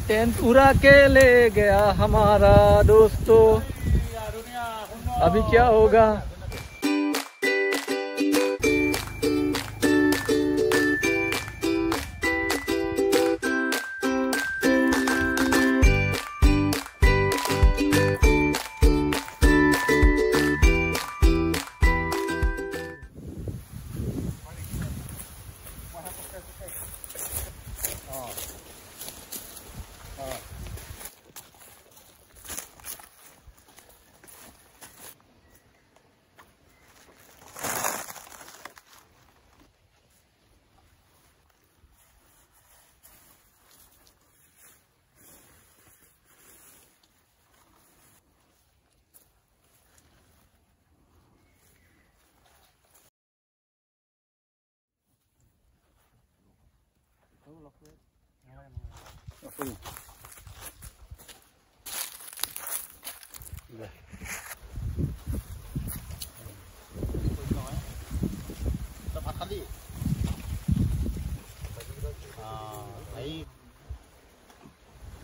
Tent उड़ा के ले गया हमारा दोस्तों, अभी क्या होगा?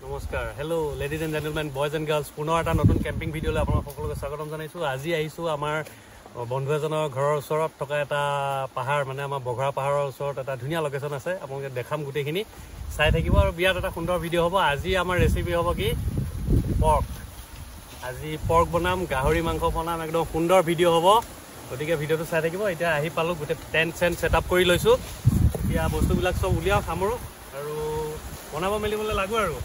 নমস্কাৰ, hello' ladies and gentlemen, boys and girls, পুনৰ এটা নতুন কেম্পিং ভিডিঅ'লৈ আপোনাক সকলোকে স্বাগতম জনাইছোঁ। আজি আহিছোঁ আমাৰ বন্ধু এজনৰ ঘৰৰ ওচৰত থকা এটা পাহাৰ, মানে আমাৰ বঘৰা পাহাৰৰ ওচৰত এটা ধুনীয়া লোকেশ্যন আছে। আপোনালোকে দেখাম, গোটেইখিনি চাই থাকিব আৰু বিৰাট এটা সুন্দৰ ভিডিঅ' হ'ব। আজি আমাৰ ৰেচিপি হ'ব কি? পৰ্ক। আজি পৰ্ক বনাম, গাহৰি মাংস বনাম, একদম সুন্দৰ ভিডিঅ' হ'ব। গতিকে ভিডিঅ'টো চাই থাকিব। এতিয়া আহি পালোঁ, গোটেই টেণ্ট চেণ্ট ছেট আপ কৰি লৈছোঁ। এতিয়া বস্তুবিলাক চব উলিয়াওঁ, সামৰোঁ আৰু বনাব মেলিবলৈ লাগো আৰু।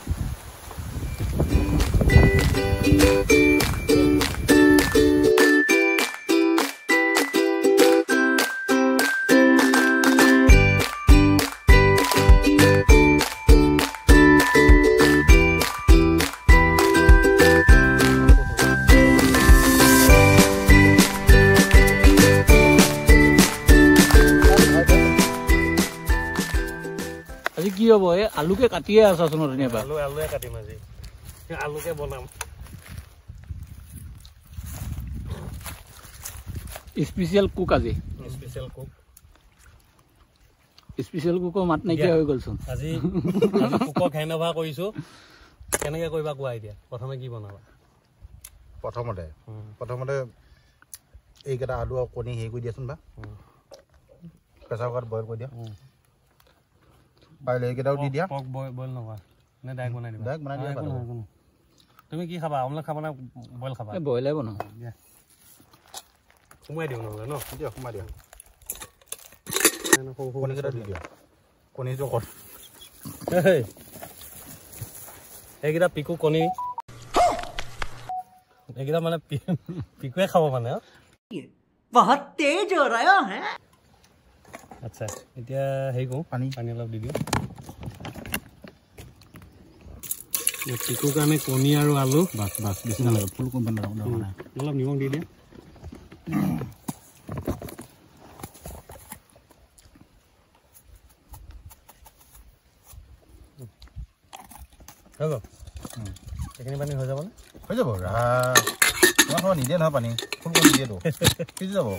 আজি কি হ'ব? এই আলুকে কাটিয়ে আছাচোন ধুনীয়াকৈ। আলুৱে কাটিম আজি, আলুকে বনাম। স্পেচিয়েল কুক আজি, স্পেচিয়েল কুকৰ মাত নাইকিয়া হৈ গ'লচোন। আজি কুকক হেণ্ডঅভাৰ কৰিছোঁ। কেনেকৈ কৰিবা কোৱা এতিয়া? প্ৰথমে কি বনাবা? প্ৰথমতে এইকেইটা আলু আৰু কণী হেৰি কৰি দিয়াচোন, বা প্ৰেছাৰ কুকাৰত বইল কৰি দিয়া। পাৰিলে এইকেইটাও দি দিয়া। পৰ্ক বইল নকৰা নে ডাইৰেক্ট বনাই দিবা? ডাইৰেক্ট বনাই দিয়া। তুমি কি খাবা? অমলেট খাবা নে বইল খাবা? বইলে বনাওঁ। সোমাই দিওঁ নহ'লে ন? দিয়া, সোমাই দিয়া। কণীকেইটা দি দিয়া। কণীটো কৰ। এইকেইটা পিকু কণী, এইকেইটা মানে পিকুৱে খাব মানে। বহুত তেজ হৈ ৰহা হে। আচ্ছা, এতিয়া হেৰি কৰোঁ, পানী অলপ দি দিওঁ। পিকুৰ কাৰণে কণী আৰু আলু। বাছ বেছি নালাগে, ফুল কম অলপ নিমখ দি দিয়া। হৈ গ'ল, এইখিনি পানী হৈ যাবনে? হৈ যাব। তোমাৰ ঘৰত নিদিয়ে নহয় পানী, ফুল কৰি নিদিয়েতো, সিজি যাব।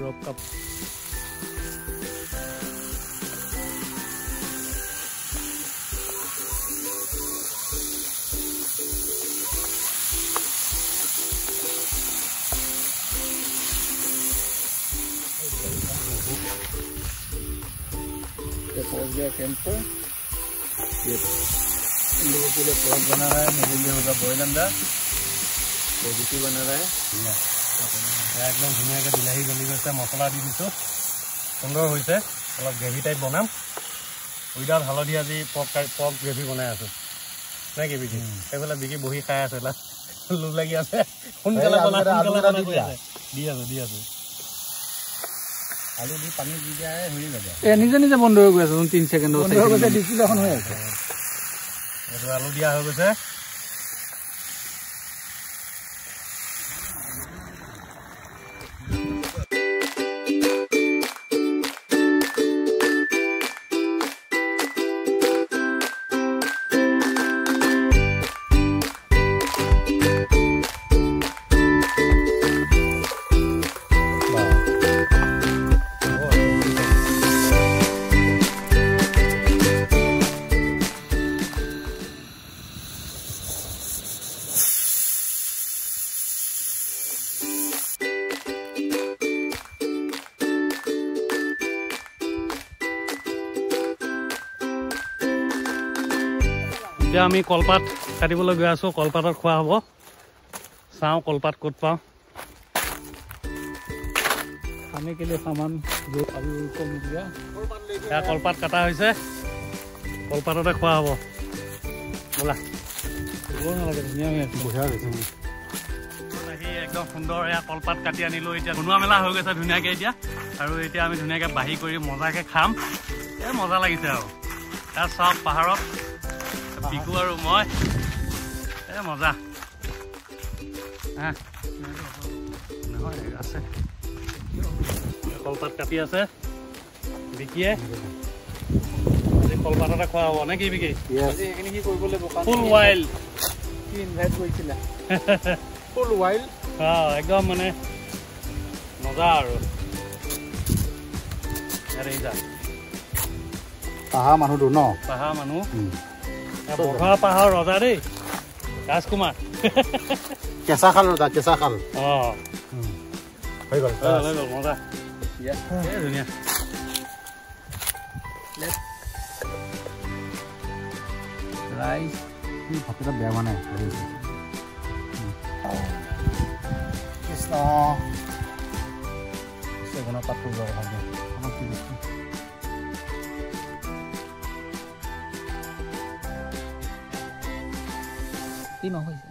Rock cup. पहुंच गया कैंप पर। ये हम लोगों के लिए पॉट बना रहा है, मेरे लिए होगा बॉयल अंडा, बेबिकी बना रहा है। एकदम धुनियाके বিলাহী গলি গৈছে, মছলা দি দিছোঁ, সুন্দৰ হৈছে। অলপ গ্ৰেভি টাইপ বনাম, উইদাউট হালধি। আজি পৰ্ক গ্ৰেভি বনাই আছোঁ নাই কি বিকি? সেইফালে বিকি বহি খাই আছে, লোভ লাগি আছে। সোনকালে বনাই দি আছো আলু দি পানী দি দিয়া হৈ যাব নিজে নিজে বন্ধ হৈ গৈ আছে 3 ছেকেণ্ড ডিছপ্লে এখন হৈ আছে এইটো আলু দিয়া হৈ গৈছে এতিয়া আমি কলপাত কাটিবলৈ গৈ আছো কলপাতত খোৱা হ'ব চাওঁ কলপাত ক'ত পাওঁ खाने के लिए सामान जो अभी उनको मिल गया এয়া কলপাত কাটা হৈছে কলপাততে খোৱা হ'ব বোলা वो ना लगे दुनिया में बुझा देते हैं আহি একদম সুন্দৰ এয়া কলপাত কাটি আনিলো এতিয়া বনোৱা মেলা হৈ গৈছে ধুনীয়াকে এতিয়া আৰু এতিয়া আমি ধুনীয়াকে বাহি কৰি মজাকে খাম এই মজা লাগিছে আৰু তাৰ চব পাহাৰত বিকু আৰু মই এই মজা নহয় আছে কলপাত কাটি আছে বিকিয়ে কলপাততে খোৱা হ'ব নে কি বিকি এইখিনি কি কৰিব লাগিব ফুল ৱাইল্ড কি ইনভাইট কৰিছিলা ফুল ৱাইল্ড একদম মানে মজা আৰু পাহাৰ মানুহটো ন পাহাৰ মানুহ বঘা পাহাৰ ৰজা দেই ৰাজকুমাৰ কেঁচা খাল ৰজা কেঁচা খাল হৈ গ'ল মজা ধুনীয়া ৰাইচ ভাতকেইটা বেয়া হোৱা নাই কৃষ্ণ চেগুনৰ পাতটো যোৱা কথা আমাক কি বস্তু কি নহৈছে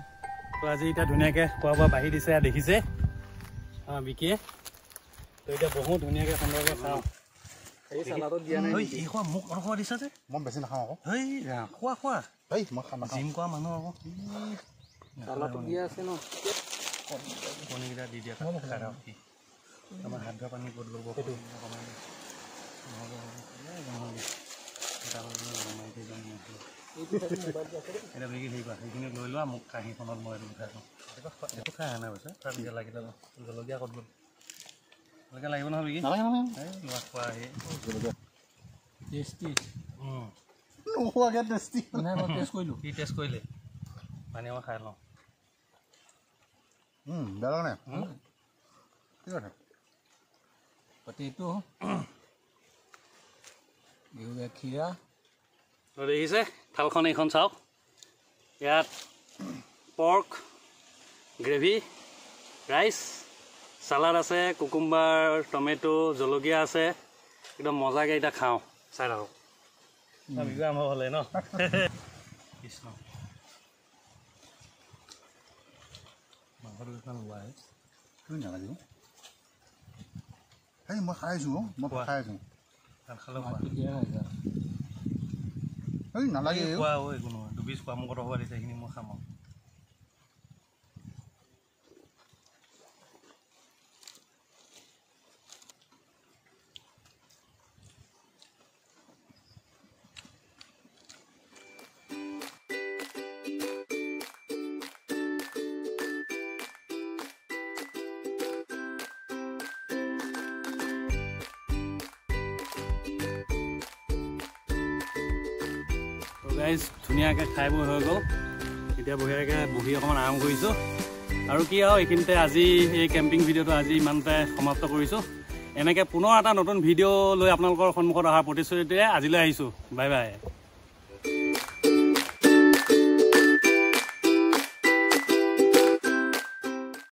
তো আজি এতিয়া ধুনীয়াকৈ খোৱা বোৱা বাঢ়ি দিছে দেখিছে বিকিয়ে তো এতিয়া বহুত ধুনীয়াকৈ সুন্দৰকৈ খাওঁ এই চালাডত দিয়া নাই এই খোৱা মোক আৰু খোৱা দিছা যে মই বেছি নাখাওঁ আকৌ এই খোৱা খোৱা এই মই খাম নাখাওঁ জিম কৰা মানুহ আকৌ চালাডত দিয়া আছে ন কণীকেইটা দি দিয়া আমাৰ হাত ধোৱা পানী ক'ত ল'ব সেইটো এটা বিকি থাকিবা সেইখিনি লৈ লোৱা মোক কাঁহীখনত মই উঠাই থওঁ এইটো খাই অহা নাই হৈছে তাত এতিয়া লাগিলে জলকীয়া ক'ত গ'ল জলকীয়া লাগিব নহয় বিকি লোৱা খোৱা আহি টেষ্টি নোখোৱাকৈ টেষ্টি নাই মই টেষ্ট কৰিলোঁ কি টেষ্ট কৰিলে পানী মই খাই লওঁ বেয়া লগা নাই ঠিক আছে পটেটো খিৰা দেখিছে থালখন এইখন চাওক ইয়াত পৰ্ক গ্ৰেভি ৰাইচ চালাড আছে কুকুম্বাৰ টমেটো জলকীয়া আছে একদম মজাকৈ এতিয়া খাওঁ চাই থাকক বিহু আৰম্ভ হ'লে ন কৃষ্ণ মাংসটো কিছুমান লোৱা তুমি নালাগিব এই মই খাই আছোঁ মই খাই আছোঁ ভাত খালেও এই নালাগে খোৱা একো নহয় দুবিজ খোৱা মোক কথা হোৱা দিছে সেইখিনি মই খাম আৰু গাইজ ধুনীয়াকৈ খাই বৈ হৈ গ'ল এতিয়া বঢ়িয়াকৈ বহি অকণমান আৰাম কৰিছোঁ আৰু কি আৰু এইখিনিতে আজি এই কেম্পিং ভিডিঅ'টো আজি ইমানতে সমাপ্ত কৰিছোঁ এনেকৈ পুনৰ এটা নতুন ভিডিঅ' লৈ আপোনালোকৰ সন্মুখত অহাৰ প্ৰতিশ্ৰুতিৰে আজিলৈ আহিছোঁ বাই বাই